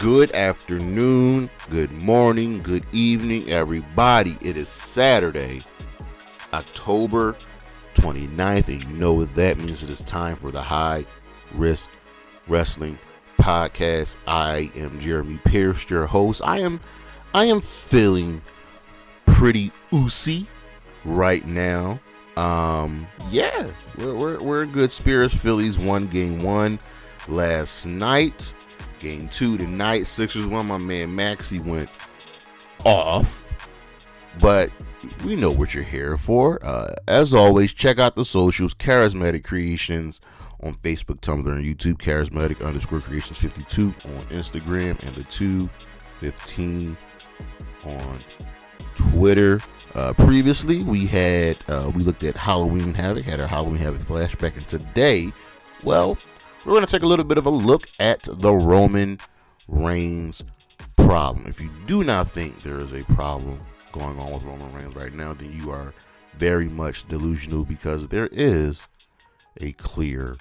Good afternoon, good morning, good evening, everybody. It is Saturday, October 29th, and you know what that means. It is time for the High Risk Wrestling Podcast. I am Jeremy Pierce, your host. I am feeling pretty oozy right now. We're in good spirits. Phillies won game 1 last night. Game 2 tonight. Sixers won. My man Maxie went off. But we know what you're here for. As always, check out the socials. Charismatic Creations on Facebook, Tumblr, and YouTube. Charismatic_Creations52 on Instagram. And the 215 on Twitter. Previously, we looked at Halloween Havoc. Had our Halloween Havoc flashback. And today, well, we're going to take a little bit of a look at the Roman Reigns problem. If you do not think there is a problem going on with Roman Reigns right now, then you are very much delusional, because there is a clear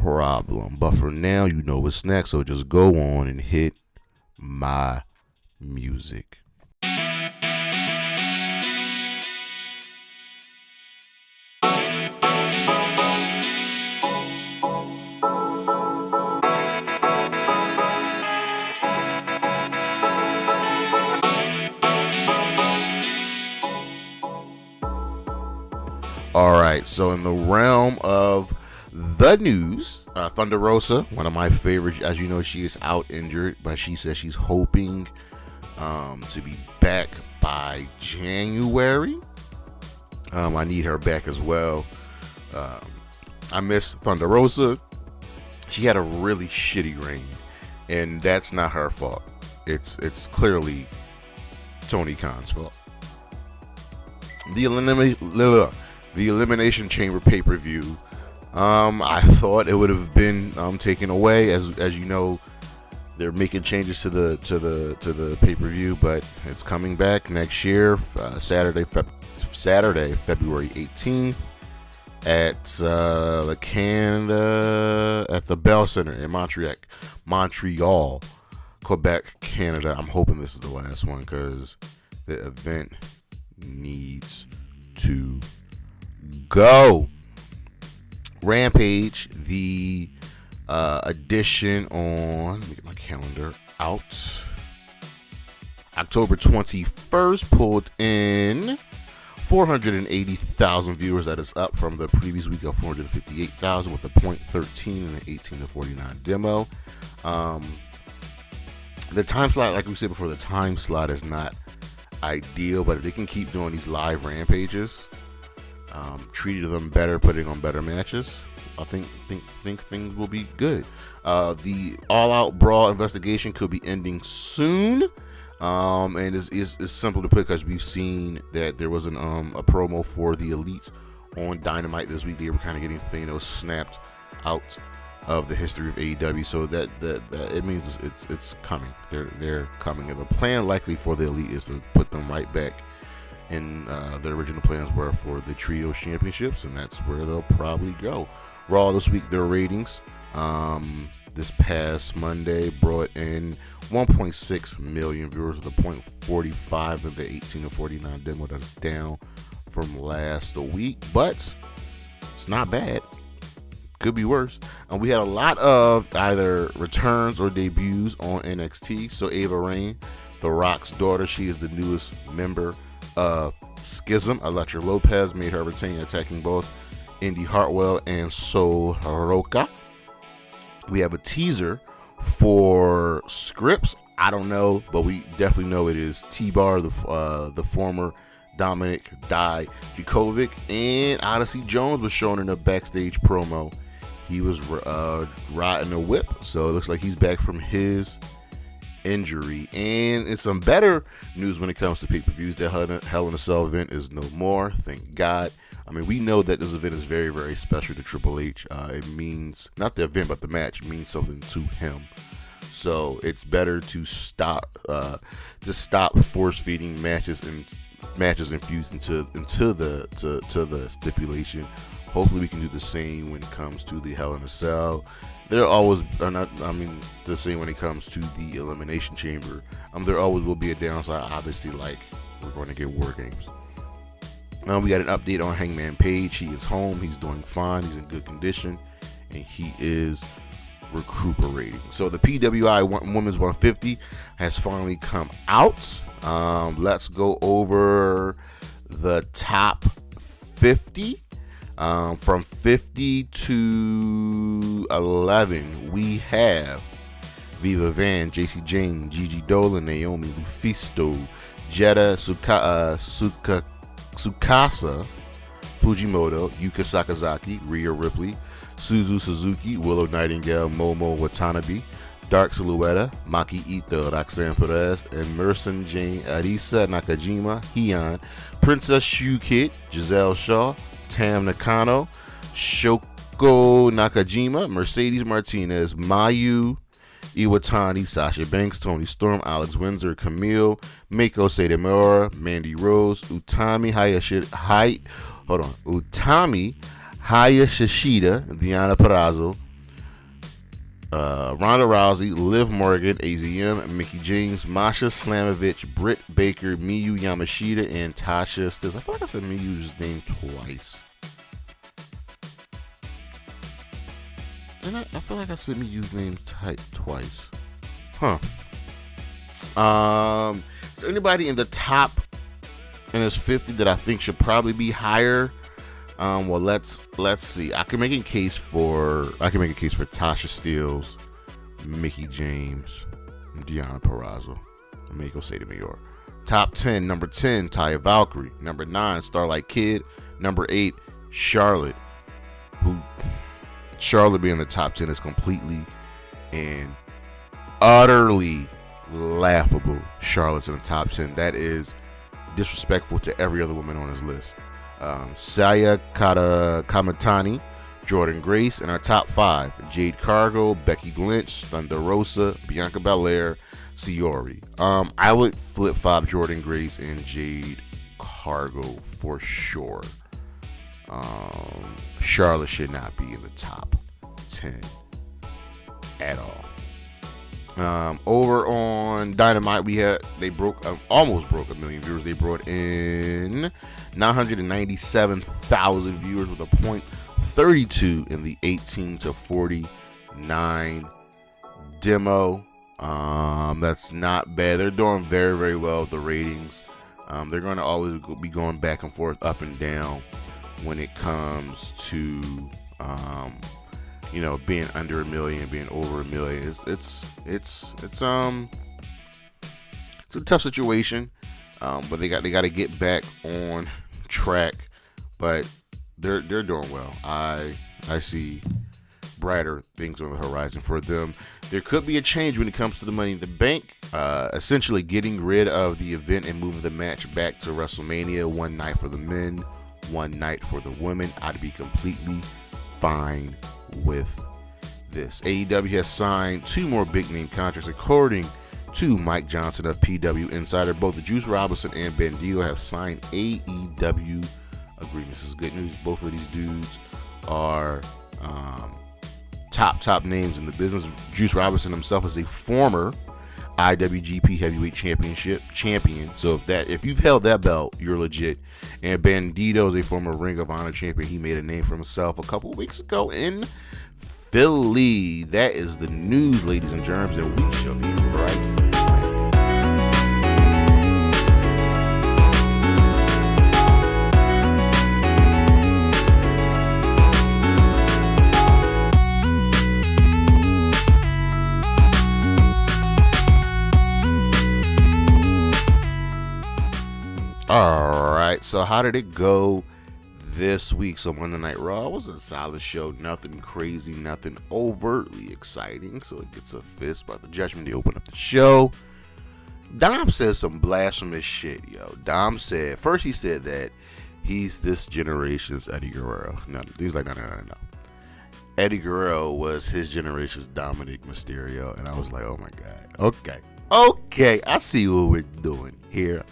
problem. But for now, you know what's next, so just go on and hit my music. All right, so in the realm of the news, Thunder Rosa, one of my favorites, as you know, she is out injured, but she says she's hoping to be back by January. I need her back as well. I miss Thunder Rosa. She had a really shitty reign, and that's not her fault. It's clearly Tony Khan's fault. The Elimination Chamber pay-per-view, I thought it would have been taken away. As you know, they're making changes to the pay-per-view, but it's coming back next year, Saturday, February 18th at the Bell Center in Montreal, Quebec, Canada. I'm hoping this is the last one, because the event needs to go. Rampage, the edition on, let me get my calendar out, October 21st, pulled in 480,000 viewers. That is up from the previous week of 458,000 with a .13 and an 18-49 demo. The time slot, like we said before, the time slot is not ideal, but if they can keep doing these live rampages, treating them better, putting on better matches, I think things will be good. The all-out brawl investigation could be ending soon, and it's simple to put, because we've seen that there was a promo for the Elite on Dynamite this week. They were kind of getting Thanos snapped out of the history of AEW, so that it means it's coming. They're coming, and the plan likely for the Elite is to put them right back in the original plans were for the Trio Championships, and that's where they'll probably go. Raw this week, their ratings this past Monday brought in 1.6 million viewers with a .45 of the 18-49 demo. That's down from last week, but it's not bad. Could be worse. We had a lot of either returns or debuts on NXT. So Ava Raine, The Rock's daughter, she is the newest member of Schism. Elektra Lopez made her return, attacking both Indy Hartwell and Sol Roca. We have a teaser for Scripps. I don't know, but we definitely know it is T-Bar, the former Dominic Dijakovic, and Odyssey Jones was shown in a backstage promo. He was riding a whip, so it looks like he's back from his injury. And it's some better news when it comes to pay-per-views. The Hell in a Cell event is no more, thank God. I mean, we know that this event is very, very special to Triple H. It means, not the event, but the match means something to him. So it's better to stop force feeding matches infused into the stipulation. Hopefully we can do the same when it comes to the Hell in a Cell. There always are not, the same when it comes to the Elimination Chamber. There always will be a downside, obviously, like we're going to get War Games. We got an update on Hangman Page. He is home. He's doing fine. He's in good condition, and he is recuperating. So the PWI Women's 150 has finally come out. Let's go over the top 50. From 50 to 11, we have Viva Van, JC Jane, Gigi Dolan, Naomi, Lufisto, Jetta, Tsukasa, Fujimoto, Yuka Sakazaki, Rhea Ripley, Suzu Suzuki, Willow Nightingale, Momo Watanabe, Dark Silhouette, Maki Ito, Roxanne Perez, Emerson Jane, Arisa Nakajima, Heian, Princess Shu Kid, Giselle Shaw, Tam Nakano, Shoko Nakajima, Mercedes Martinez, Mayu Iwatani, Sasha Banks, Toni Storm, Alex Windsor, Camille, Mako Satomura, Mandy Rose, Utami Hayashishida, Diana Perazzo, Ronda Rousey, Liv Morgan, AZM, Mickie James, Masha Slamovich, Britt Baker, Miyu Yamashita, and Tasha Stills. I feel like I said Miyu's name twice. And I feel like I said Miyu's name twice. Huh. Is there anybody in the top in this 50 that I think should probably be higher? Well, let's see. I can make a case for Tasha Steelz, Mickie James, Deonna Purrazzo, and Mako Satomura. Top 10, number 10, Taya Valkyrie. Number 9, Starlight Kid. Number 8, Charlotte. Charlotte being in the top 10 is completely and utterly laughable. Charlotte's in the top 10. That is disrespectful to every other woman on his list. Saya Kamatani, Jordynne Grace in our top 5. Jade Cargill, Becky Lynch, Thunder Rosa, Bianca Belair, Siori. I would flip-flop Jordynne Grace and Jade Cargill for sure. Charlotte should not be in the top 10 at all. Over on Dynamite, they almost broke 1 million viewers. They brought in 997,000 viewers with a .32 in the 18 to 49 demo. That's not bad. They're doing very, very well with the ratings. They're going to always be going back and forth, up and down when it comes to being under 1 million, being over 1 million. It's a tough situation, but they got to get back on track. But they're doing well. I see brighter things on the horizon for them. There could be a change when it comes to the Money in the Bank, essentially getting rid of the event and moving the match back to WrestleMania. One night for the men, one night for the women. I'd be completely fine with this. AEW has signed 2 more big name contracts, according to Mike Johnson of PW Insider. Both the Juice Robinson and Bandito have signed AEW agreements. This is good news. Both of these dudes are top names in the business. Juice Robinson himself is a former IWGP Heavyweight champion. So if you've held that belt, you're legit. And Bandito is a former Ring of Honor champion. He made a name for himself a couple of weeks ago in Philly. That is the news, ladies and germs, and we shall be right back. All right, so how did it go this week? So Monday Night Raw was a solid show. Nothing crazy, nothing overtly exciting. So it gets a fist by the Judgment. They open up the show. Dom says some blasphemous shit, yo. Dom said, first he said that he's this generation's Eddie Guerrero. No, he was like, no. Eddie Guerrero was his generation's Dominic Mysterio. And I was like, oh my God. Okay, I see what we're doing here.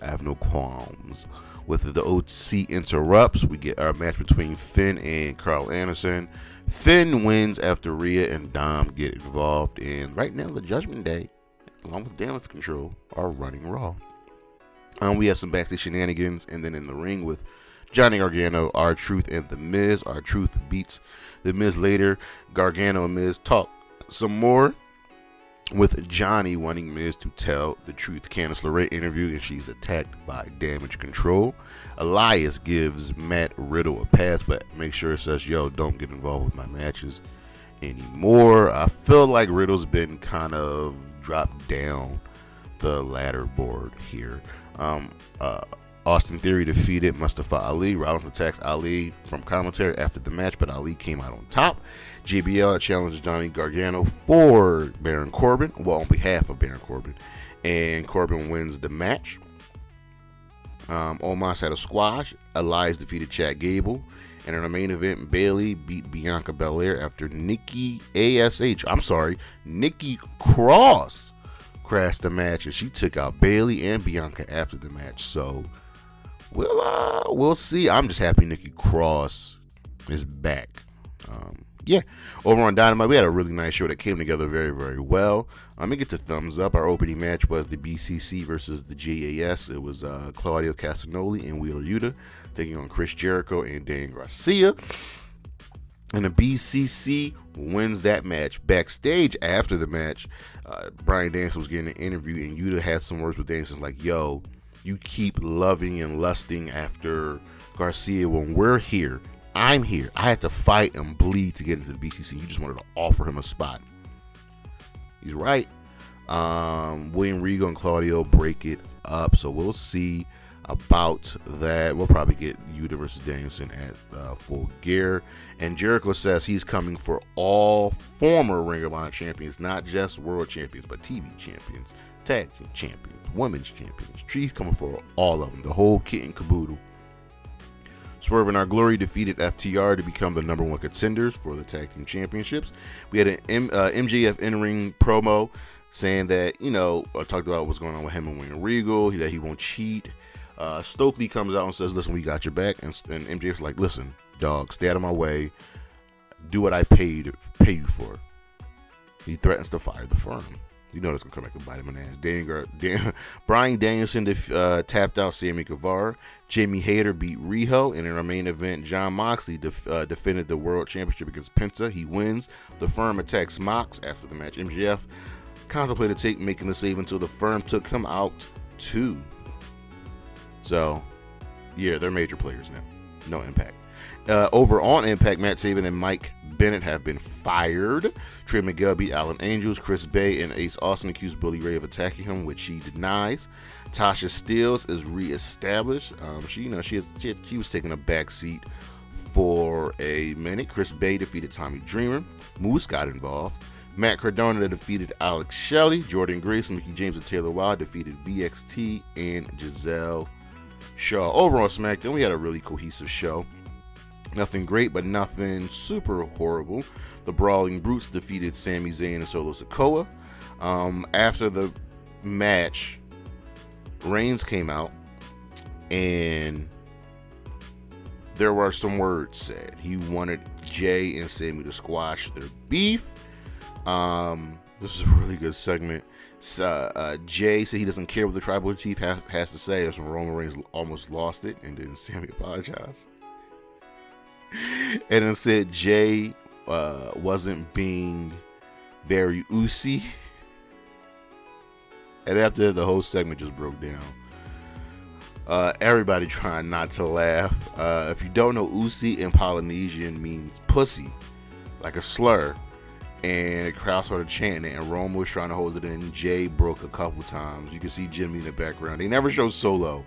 I have no qualms. With the OC interrupts, we get our match between Finn and Carl Anderson. Finn wins after Rhea and Dom get involved, and right now the Judgment Day, along with Damage Control, are running Raw. We have some backstage shenanigans, and then in the ring with Johnny Gargano, R-Truth, and The Miz. R-Truth beats The Miz later. Gargano and Miz talk some more, with Johnny wanting Miz to tell the truth. Candice LeRae interview, and she's attacked by Damage Control. Elias gives Matt Riddle a pass, but make sure it says, yo, don't get involved with my matches anymore. I feel like Riddle's been kind of dropped down the ladder board here. Austin Theory defeated Mustafa Ali. Rollins attacks Ali from commentary after the match, but Ali came out on top. JBL challenged Johnny Gargano for Baron Corbin, well, on behalf of Baron Corbin, and Corbin wins the match. Omos had a squash. Elias defeated Chad Gable. And in the main event, Bayley beat Bianca Belair after Nikki Cross crashed the match, and she took out Bayley and Bianca after the match. So we'll see. I'm just happy Nikki Cross is back. Over on Dynamite, we had a really nice show that came together very, very well. It gets a thumbs up. Our opening match was the BCC versus the JAS. It was Claudio Castagnoli and Wheeler Yuta taking on Chris Jericho and Dan Garcia. And the BCC wins that match. Backstage after the match, Bryan Danielson was getting an interview, and Yuta had some words with Danielson like, yo, you keep loving and lusting after Garcia when we're here. I'm here. I had to fight and bleed to get into the BCC. You just wanted to offer him a spot. He's right. William Regal and Claudio break it up, so we'll see about that. We'll probably get Yuta versus Danielson at Full Gear. And Jericho says he's coming for all former Ring of Honor champions, not just world champions, but TV champions, tag team champions, women's champions. He's coming for all of them, the whole kit and caboodle. Swerve and Our Glory defeated FTR to become the number one contenders for the tag team championships. We had an MJF in-ring promo saying that, I talked about what's going on with him and William Regal, that he won't cheat. Stokely comes out and says, listen, we got your back. And MJF's like, listen, dog, stay out of my way. Do what I pay you for. He threatens to fire the firm. You know that's going to come back and bite him in the ass. Bryan Danielson tapped out Sammy Guevara. Jamie Hayter beat Riho. And in our main event, Jon Moxley defended the World Championship against Penta. He wins. The firm attacks Mox after the match. MJF contemplated making the save until the firm took him out too. So, yeah, they're major players now. No Impact. Over on Impact, Matt Taven and Mike Bennett have been fired. Trey Miguel beat Alan Angels. Chris Bay and Ace Austin accused Billy Ray of attacking him, which he denies. Tasha Steelz is reestablished. She was taking a back seat for a minute. Chris Bay defeated Tommy Dreamer. Moose got involved. Matt Cardona defeated Alex Shelley. Jordan Grace, Mickey James, and Taylor Wilde defeated VXT and Gisele Shaw. Over on SmackDown, we had a really cohesive show. Nothing great, but nothing super horrible. The Brawling Brutes defeated Sami Zayn and Solo Sikoa. After the match, Reigns came out, and there were some words said. He wanted Jay and Sami to squash their beef. This is a really good segment. Jay said he doesn't care what the Tribal Chief has to say. That's when Roman Reigns almost lost it, and then Sami apologized. And then said Jay wasn't being very oozy. And after the whole segment just broke down. Everybody trying not to laugh. If you don't know, oozy in Polynesian means pussy, like a slur. And the crowd started chanting it, and Roman was trying to hold it in. Jay broke a couple times. You can see Jimmy in the background. They never show Solo.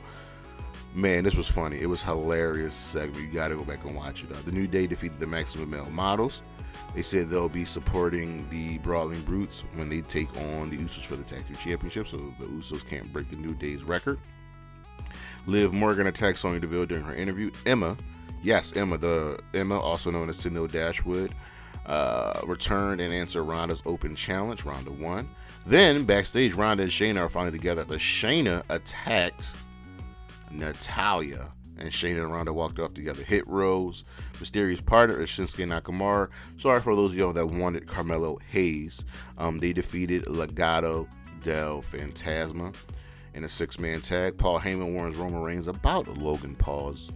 Man, this was funny. It was hilarious segment. You got to go back and watch it. The New Day defeated the Maximum Male Models. They said they'll be supporting the Brawling Brutes when they take on the Usos for the Tag Team Championship, so the Usos can't break the New Day's record. Liv Morgan attacked Sonya Deville during her interview. Emma, also known as Tenille Dashwood, returned and answered Ronda's open challenge. Ronda won. Then, backstage, Ronda and Shayna are finally together. But Shayna attacked Natalya and Shayna and Ronda walked off together. Hit Rose. Mysterious partner is Shinsuke Nakamura. Sorry for those of y'all that wanted Carmelo Hayes. They defeated Legado del Fantasma in a 6-man tag. Paul Heyman warns Roman Reigns about Logan Paul's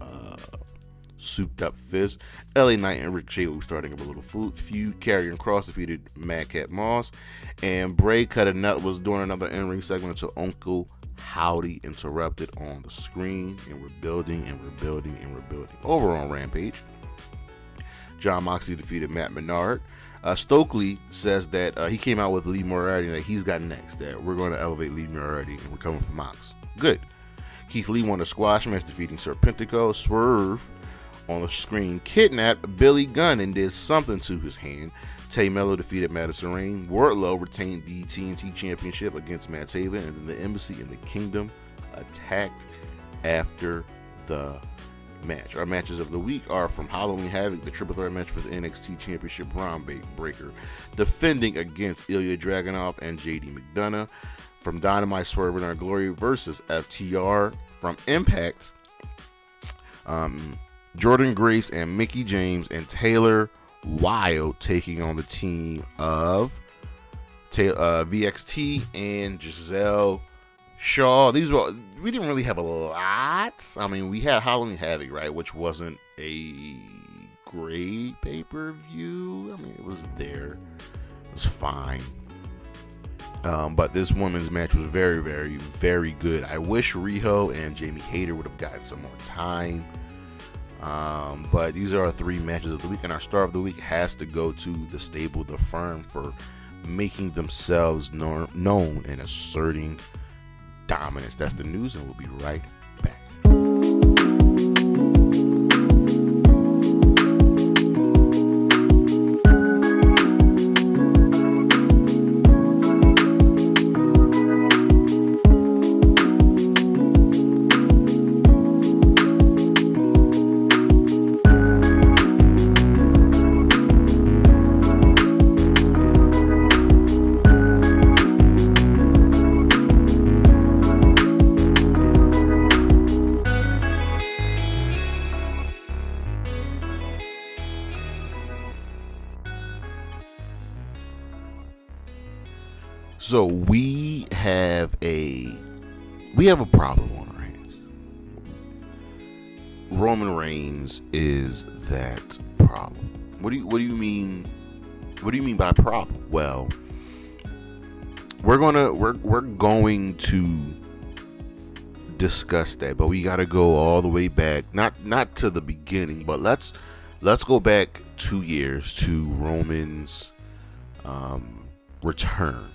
souped up fist. LA Knight and Ricochet will be starting up a little feud. Karrion Kross defeated Madcap Moss. And Bray Cut a Nut was doing another in-ring segment until Uncle Howdy interrupted on the screen. And we're building and we're building and we're building. Over on Rampage, Jon Moxley defeated Matt Menard. Stokely says that he came out with Lee Moriarty and that he's got next, that we're going to elevate Lee Moriarty and we're coming for Mox. Good. Keith Lee won a squash match defeating Serpentico. Swerve on the screen kidnapped Billy Gunn and did something to his hand. Tay Mello defeated Madison Rayne. Wardlow retained the TNT Championship against Matt Taven, and then the Embassy and the Kingdom attacked after the match. Our matches of the week are from Halloween Havoc, the triple threat match for the NXT Championship, Bron Breakker defending against Ilja Dragunov and JD McDonagh. From Dynamite, Swerve and Our Glory versus FTR. From Impact, Jordynne Grace and Mickie James and Taylor Wilde taking on the team of VXT and Gisele Shaw. We didn't really have a lot. I mean, we had Halloween Havoc, right, which wasn't a great pay-per-view. I mean, it was there. It was fine. But this women's match was very, very, very good. I wish Riho and Jamie Hayter would have gotten some more time. But these are our 3 matches of the week, and our star of the week has to go to the stable, the firm, for making themselves known and asserting dominance. That's the news, and we'll be right back. So we have a problem on our hands. Roman Reigns is that problem. What do you mean? What do you mean by problem? Well, we're going to discuss that, but we got to go all the way back, not to the beginning, but let's go back 2 years to Roman's return.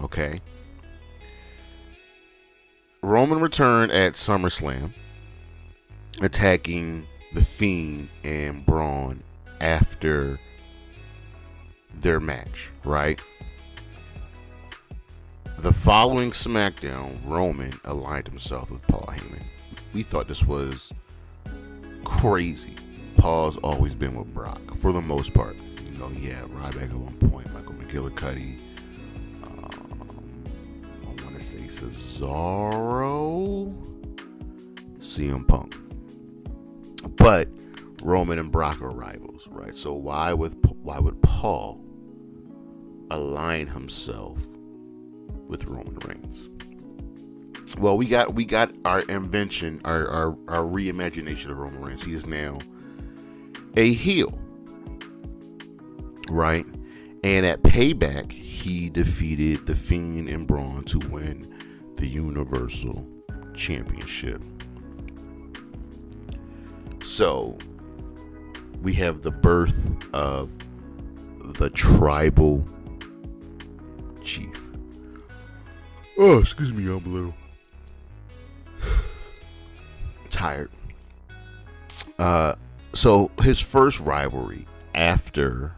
Okay. Roman returned at SummerSlam, attacking The Fiend and Braun after their match, right? The following SmackDown, Roman aligned himself with Paul Heyman. We thought this was crazy. Paul's always been with Brock for the most part. You know, yeah, Ryback at one point, Michael McGillicuddy. Say Cesaro, CM Punk, but Roman and Brock are rivals, right? So why would Paul align himself with Roman Reigns? Well, we got our invention, our reimagination of Roman Reigns. He is now a heel, right? And at Payback, he defeated The Fiend and Braun to win the Universal Championship. So, we have the birth of the tribal chief. Oh, excuse me, I'm a little tired. So, his first rivalry after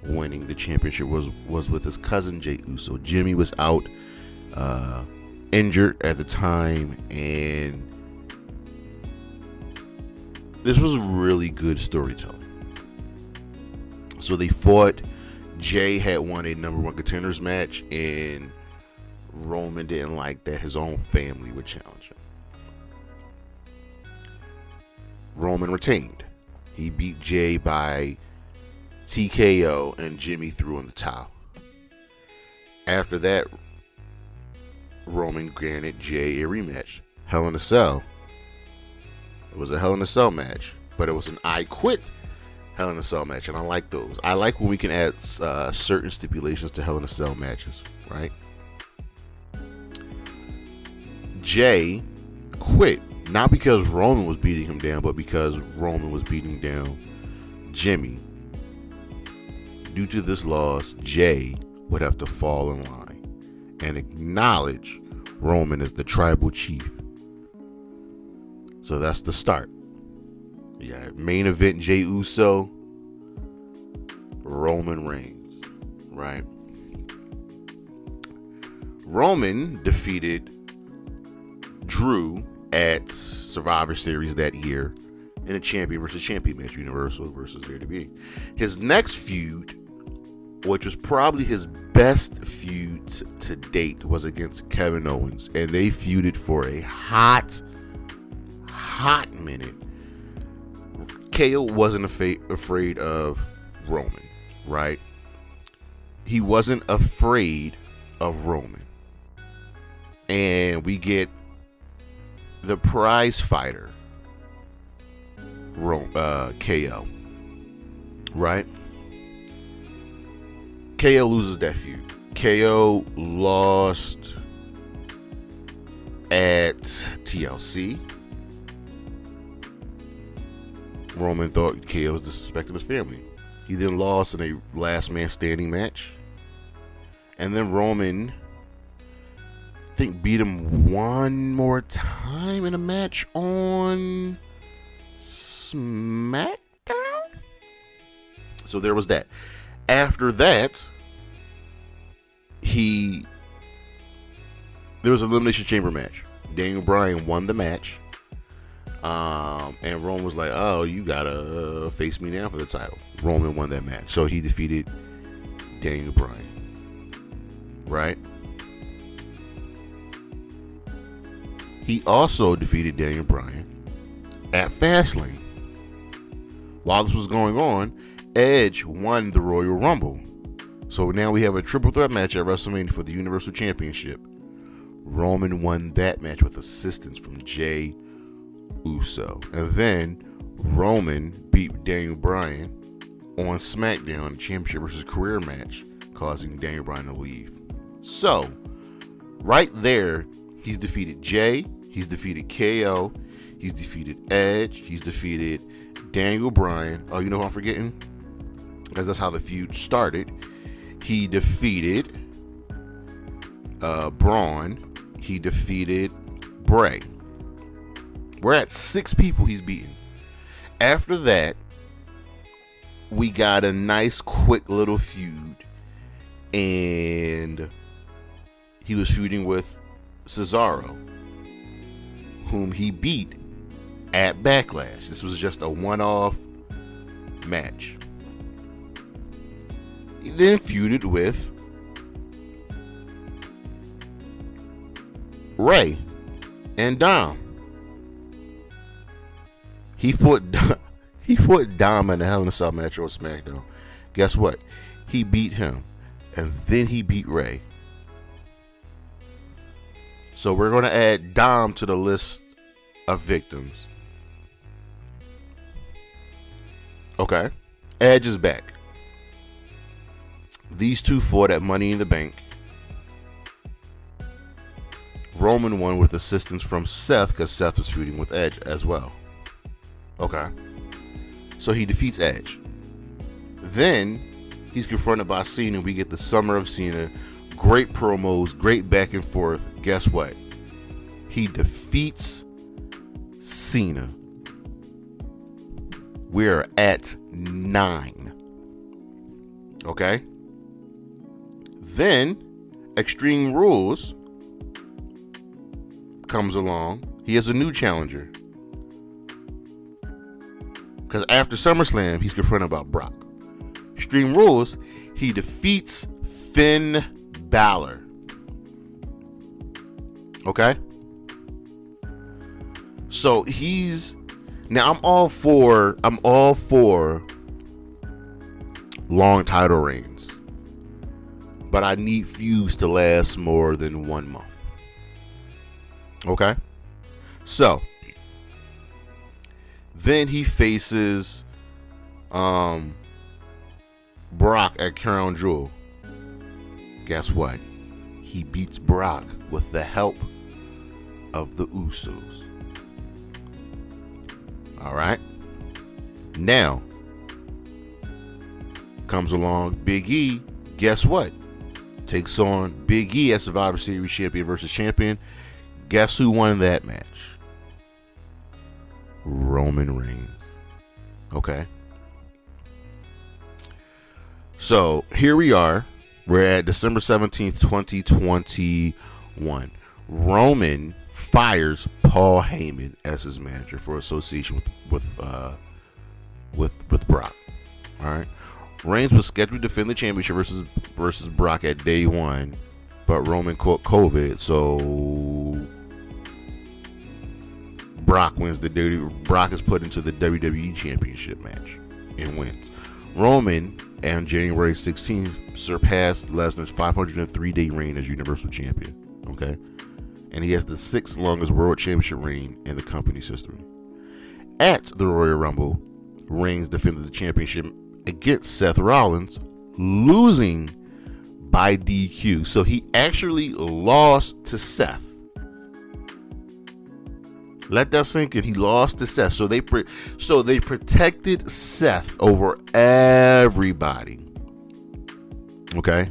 winning the championship was with his cousin Jey Uso. Jimmy was out injured at the time, and this was really good storytelling. So they fought. Jay had won a number 1 contenders match, and Roman didn't like that his own family would challenge him. Roman retained. He beat Jay by TKO, and Jimmy threw in the towel. After that, Roman granted Jay a rematch. Hell in a Cell. It was a Hell in a Cell match, but it was an I Quit Hell in a Cell match, and I like those. I like when we can add certain stipulations to Hell in a Cell matches, right? Jay quit, not because Roman was beating him down, but because Roman was beating down Jimmy. Due to this loss, Jay would have to fall in line and acknowledge Roman as the tribal chief. So that's the start. Yeah, main event Jey Uso, Roman Reigns, right? Roman defeated Drew at Survivor Series that year in a champion versus champion match, Universal versus WWE. His next feud, which was probably his best feud to date, was against Kevin Owens, and they feuded for a hot minute. KO wasn't afraid of Roman, right? He wasn't afraid of Roman. And we get the prize fighter, KO, right? KO loses that feud. KO lost at TLC. Roman thought KO was disrespecting his family. He then lost in a last man standing match. And then Roman, I think, beat him one more time in a match on SmackDown. So there was that. After that, there was an Elimination Chamber match. Daniel Bryan won the match. And Roman was like, oh, you gotta face me now for the title. Roman won that match. So he defeated Daniel Bryan. Right? He also defeated Daniel Bryan at Fastlane. While this was going on, Edge won the Royal Rumble. So now we have a triple threat match at WrestleMania for the Universal Championship. Roman won that match with assistance from Jey Uso. And then Roman beat Daniel Bryan on SmackDown, a championship versus career match, causing Daniel Bryan to leave. So, right there, he's defeated Jay, he's defeated KO, he's defeated Edge, he's defeated Daniel Bryan. Oh, you know who I'm forgetting? Because that's how the feud started. He defeated Bron. He defeated Bray. We're at 6 people he's beaten. After that, we got a nice, quick little feud. And he was feuding with Cesaro, whom he beat at Backlash. This was just a one-off match. He then feuded with Ray and Dom. He fought Dom in the Hell in a Cell match on SmackDown. Guess what? He beat him, and then he beat Ray. So we're going to add Dom to the list of victims. Okay. Edge is back. These two fought at Money in the Bank. Roman won with assistance from Seth, because Seth was feuding with Edge as well. Okay. So he defeats Edge. Then he's confronted by Cena. We get the Summer of Cena. Great promos, great back and forth. Guess what? He defeats Cena. We're at 9. Okay? Then Extreme Rules comes along. He has a new challenger. Because after SummerSlam, he's confronted about Brock. Extreme Rules, he defeats Finn Balor. Okay? So he's Now I'm all for long title reigns, but I need feuds to last more than 1 month. Okay? So then he faces Brock at Crown Jewel. Guess what? He beats Brock with the help of the Usos. Alright? Now comes along Big E. Guess what? Takes on Big E as Survivor Series champion versus champion. Guess who won that match? Roman Reigns. Okay. So here we are. We're at December 17th, 2021. Roman fires Paul Heyman as his manager for association with Brock. All right. Reigns was scheduled to defend the championship versus Brock at day 1, but Roman caught COVID, so Brock wins Brock is put into the WWE Championship match and wins. Roman on January 16th surpassed Lesnar's 503-day reign as Universal Champion. Okay, and he has the 6th longest World Championship reign in the company's history. At the Royal Rumble, Reigns defended the championship against Seth Rollins, losing by DQ. So he actually lost to Seth. Let that sink in. He lost to Seth. So they protected Seth over everybody. Okay.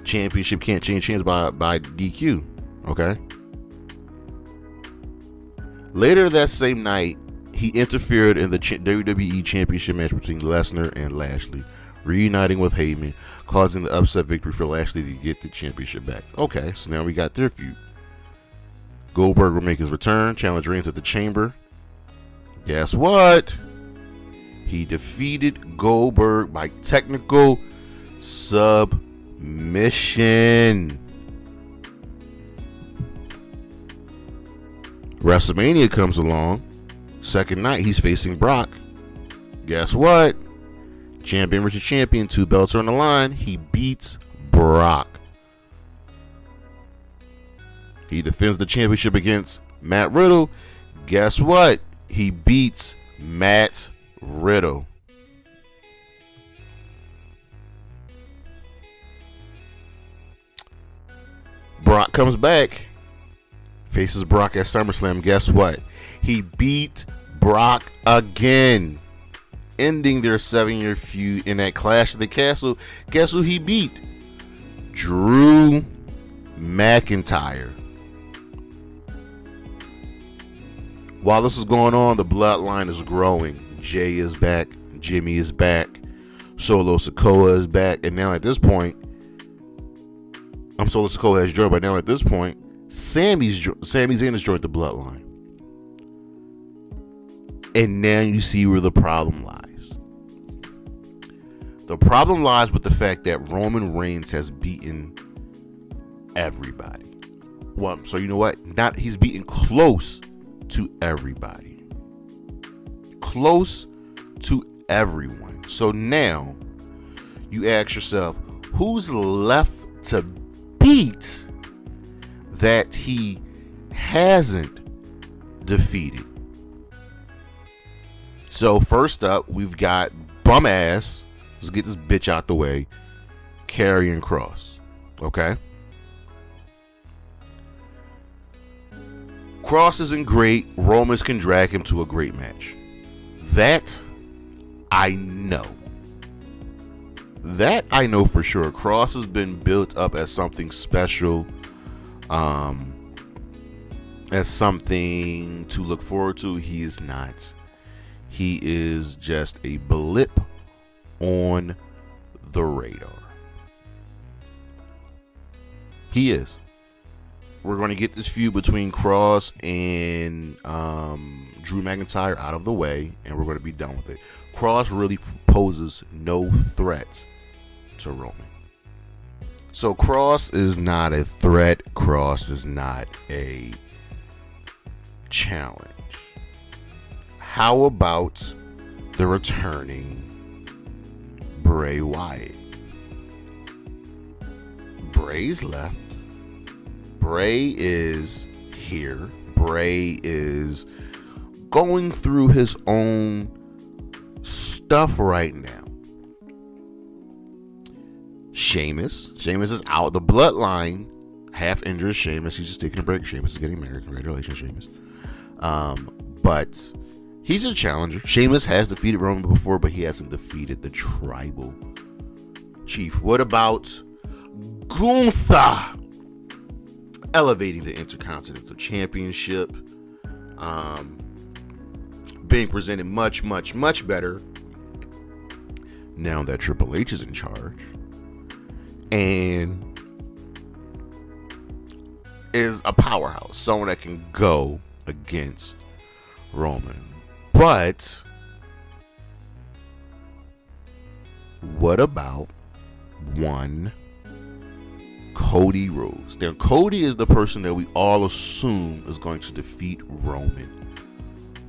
Championship can't change hands by DQ. Okay. Later that same night, he interfered in the WWE Championship match between Lesnar and Lashley, reuniting with Heyman, causing the upset victory for Lashley to get the championship back. Okay, so now we got their feud. Goldberg will make his return, challenge Reigns at the Chamber. Guess what? He defeated Goldberg by technical submission. WrestleMania comes along. Second night, he's facing Brock. Guess what? Champion versus champion, 2 belts are on the line. He beats Brock. He defends the championship against Matt Riddle. Guess what? He beats Matt Riddle. Brock comes back. Faces Brock at SummerSlam. Guess what? He beat Brock again, ending their 7-year feud in that Clash of the Castle. Guess who he beat? Drew McIntyre. While this is going on, the bloodline is growing. Jay is back. Jimmy is back. Solo Sikoa is back. And now at this point, Solo Sikoa has joined, but now at this point, Sami Zayn has joined the bloodline. And now you see where the problem lies. The problem lies with the fact that Roman Reigns has beaten everybody. Well, so you know what? He's beaten close to everybody. Close to everyone. So now you ask yourself, who's left to beat that he hasn't defeated? So first up, we've got bum ass. Let's get this bitch out the way. Karrion Kross. Okay. Kross isn't great. Romans can drag him to a great match. That I know. That I know for sure. Kross has been built up as something special. As something to look forward to. He is not. He is just a blip on the radar. He is. We're going to get this feud between Kross and Drew McIntyre out of the way, and we're going to be done with it. Kross really poses no threat to Roman. So Kross is not a threat. Kross is not a challenge. How about the returning Bray Wyatt? Bray's left. Bray is here. Bray is going through his own stuff right now. Sheamus is out. The Bloodline half injured Sheamus. He's just taking a break. Sheamus is getting married. Congratulations, Sheamus. But he's a challenger. Sheamus has defeated Roman before, but he hasn't defeated the tribal chief. What about Gunther elevating the Intercontinental Championship? Being presented much, much, much better now that Triple H is in charge. And is a powerhouse. Someone that can go against Roman. But what about one Cody Rhodes? Now, Cody is the person that we all assume is going to defeat Roman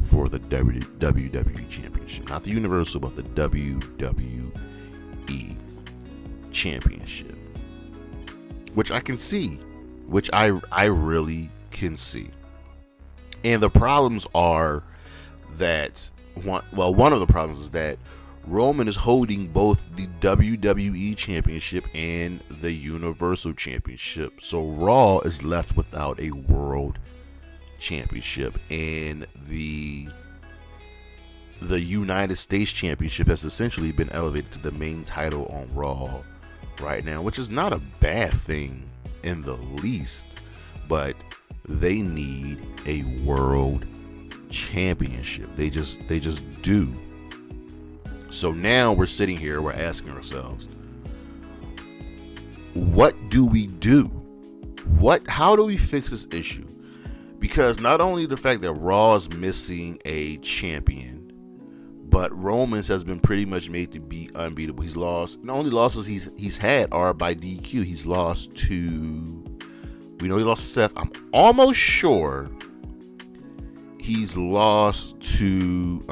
for the WWE Championship. Not the Universal, but the WWE Championship. Which I can see. Which I really can see. And the problems are that, one of the problems is that Roman is holding both the WWE Championship and the Universal Championship. So Raw is left without a World Championship. And the United States Championship has essentially been elevated to the main title on Raw right now, which is not a bad thing in the least, but they need a World Championship. They just do. So now we're sitting here, we're asking ourselves, what do we do? How do we fix this issue? Because not only the fact that Raw is missing a champion, but Roman's has been pretty much made to be unbeatable. He's lost. The only losses he's had are by DQ. He's lost to, we know he lost to Seth. I'm almost sure he's lost to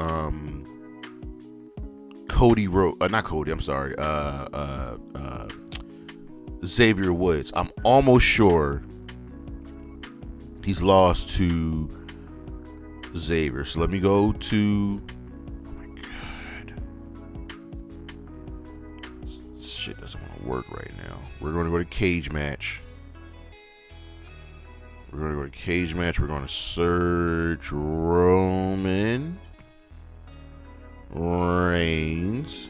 Xavier Woods. I'm almost sure he's lost to Xavier. So let me go to, oh my god, this shit doesn't want to work right now. We're going to go to cage match. We're going to go to cage match. We're going to search Roman Reigns.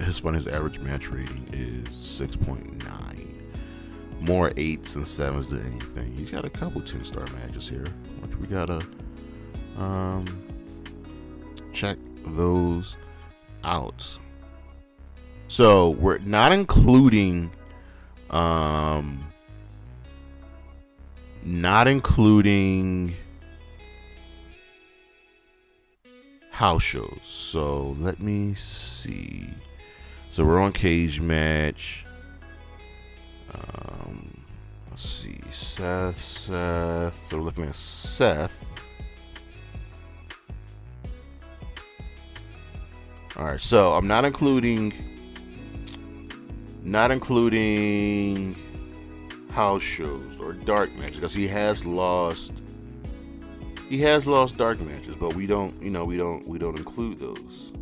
It's fun. His average match rating is 6.9. More 8s and 7s than anything. He's got a couple 10-star matches here, which we gotta check those out. So we're not including house shows. So let me see. So we're on cage match. Let's see. Seth. So we're looking at Seth. All right. So I'm not including house shows or dark matches because he has lost dark matches, but we don't include those.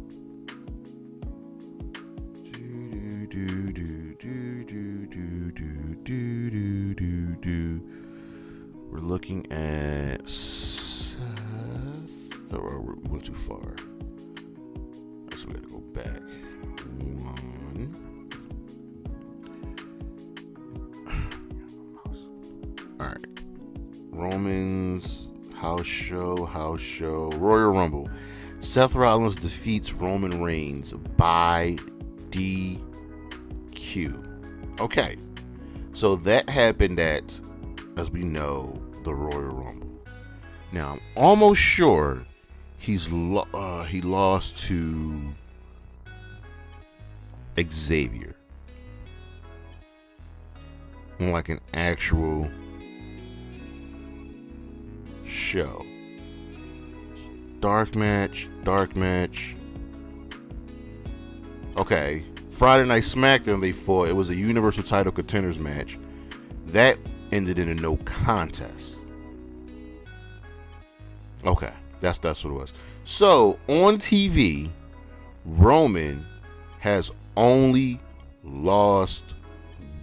We're looking at Seth. Oh, we went too far. So we gotta go back. Alright. Roman's house show, Royal Rumble. Seth Rollins defeats Roman Reigns by DQ. Okay. So that happened at, as we know, the Royal Rumble. Now, I'm almost sure he lost to Xavier. Like an actual show. Dark match. Okay. Friday Night SmackDown, they fought. It was a Universal title contenders match. That ended in a no contest. Okay. That's what it was. So, on TV, Roman has only lost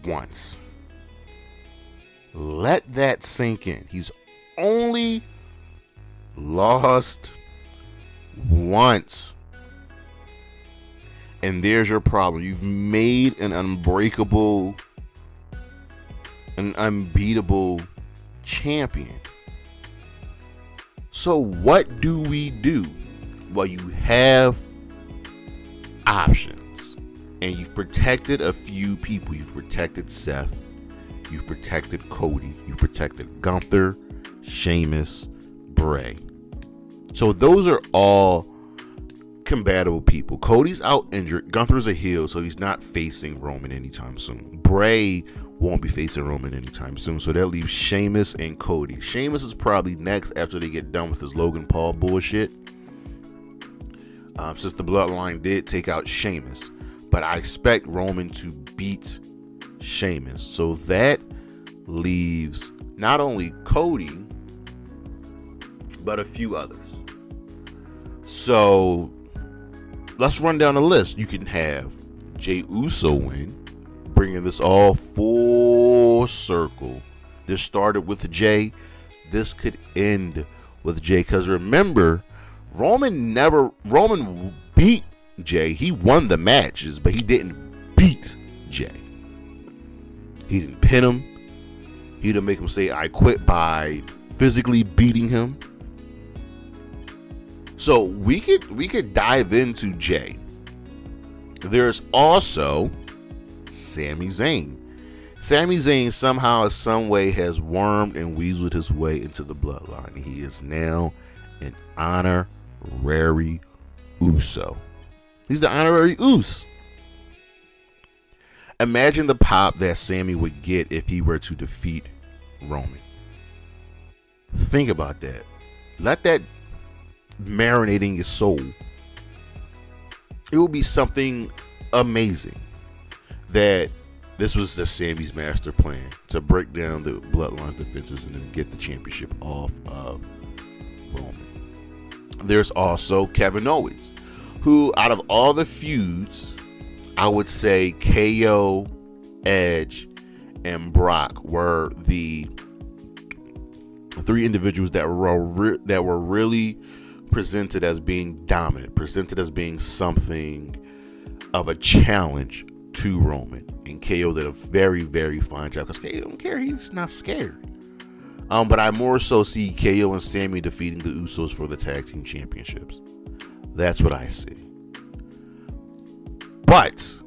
once. Let that sink in. He's only lost once. And there's your problem. You've made an unbreakable, an unbeatable champion. So what do we do? Well, you have options. And you've protected a few people. You've protected Seth. You've protected Cody. You've protected Gunther, Sheamus, Bray. So those are all compatible people. Cody's out injured. Gunther's a heel, so he's not facing Roman anytime soon. Bray won't be facing Roman anytime soon, so that leaves Sheamus and Cody. Sheamus is probably next after they get done with his Logan Paul bullshit. Since the Bloodline did take out Sheamus, but I expect Roman to beat Sheamus. So that leaves not only Cody, but a few others. So let's run down the list. You can have Jey Uso win, bringing this all full circle. This started with Jey. This could end with Jey. Because remember, Roman beat Jey. He won the matches, but he didn't beat Jey. He didn't pin him. He didn't make him say, I quit, by physically beating him. So we could dive into Jey. There's also Sami Zayn. Sami Zayn somehow, some way, has wormed and weaseled his way into the Bloodline. He is now an honorary Uso. He's the honorary Us. Imagine the pop that Sami would get if he were to defeat Roman. Think about that. Let that marinate in your soul. It will be something amazing. That this was the Sami's master plan, to break down the Bloodline's defenses and then get the championship off of Roman. There's also Kevin Owens, who, out of all the feuds, I would say KO, Edge, and Brock were the three individuals that were really presented as being dominant, presented as being something of a challenge to Roman. And KO did a very, very fine job, because KO don't care. He's not scared. But I more so see KO and Sami defeating the Usos for the tag team championships. That's what I see. But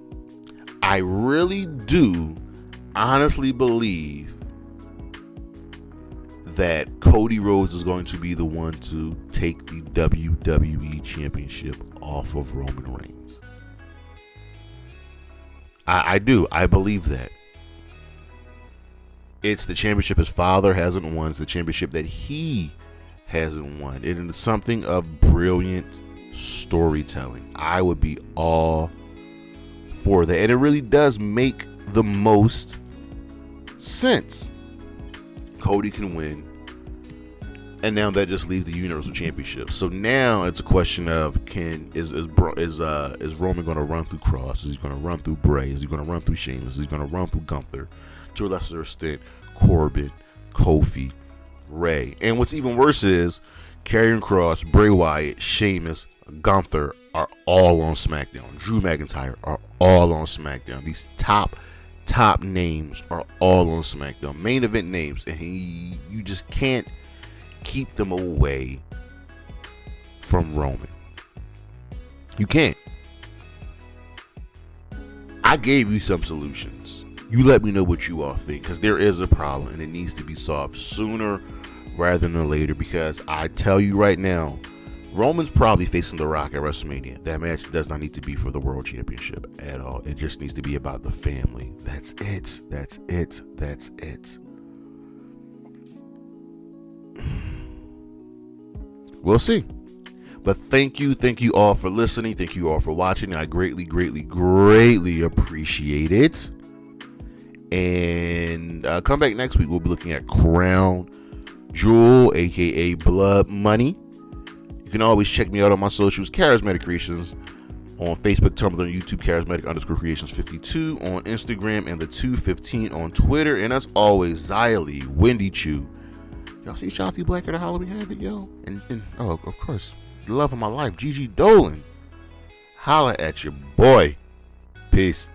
I really do honestly believe that Cody Rhodes is going to be the one to take the WWE Championship off of Roman Reigns. I do. I believe that. It's the championship his father hasn't won. It's the championship that he hasn't won. It is something of brilliant storytelling. I would be all for that. And it really does make the most sense. Cody can win. And now that just leaves the Universal Championship. So now it's a question of, is Roman going to run through Cross? Is he going to run through Bray? Is he going to run through Sheamus? Is he going to run through Gunther? To a lesser extent, Corbin, Kofi, Ray. And what's even worse is Karrion Kross, Bray Wyatt, Sheamus, Gunther are all on SmackDown. Drew McIntyre are all on SmackDown. These top names are all on SmackDown. Main event names. And you just can't keep them away from Roman. You can't. I gave you some solutions. You let me know what you all think, because there is a problem and it needs to be solved sooner rather than later. Because I tell you right now, Roman's probably facing The Rock at WrestleMania. That match does not need to be for the World Championship at all. It just needs to be about the family. That's it. That's it. That's it. We'll see. But thank you all for listening. Thank you all for watching. I greatly appreciate it. And come back next week. We'll be looking at Crown Jewel, aka Blood Money. You can always check me out on my socials, Charismatic Creations, on Facebook, Tumblr, and YouTube, Charismatic_Creations52, on Instagram, and the 215 on Twitter. And as always, Xylee, Wendy Chu. Y'all see Shanti Black at the Halloween Havoc, yo? And oh, of course, the love of my life, Gigi Dolan. Holla at your boy. Peace.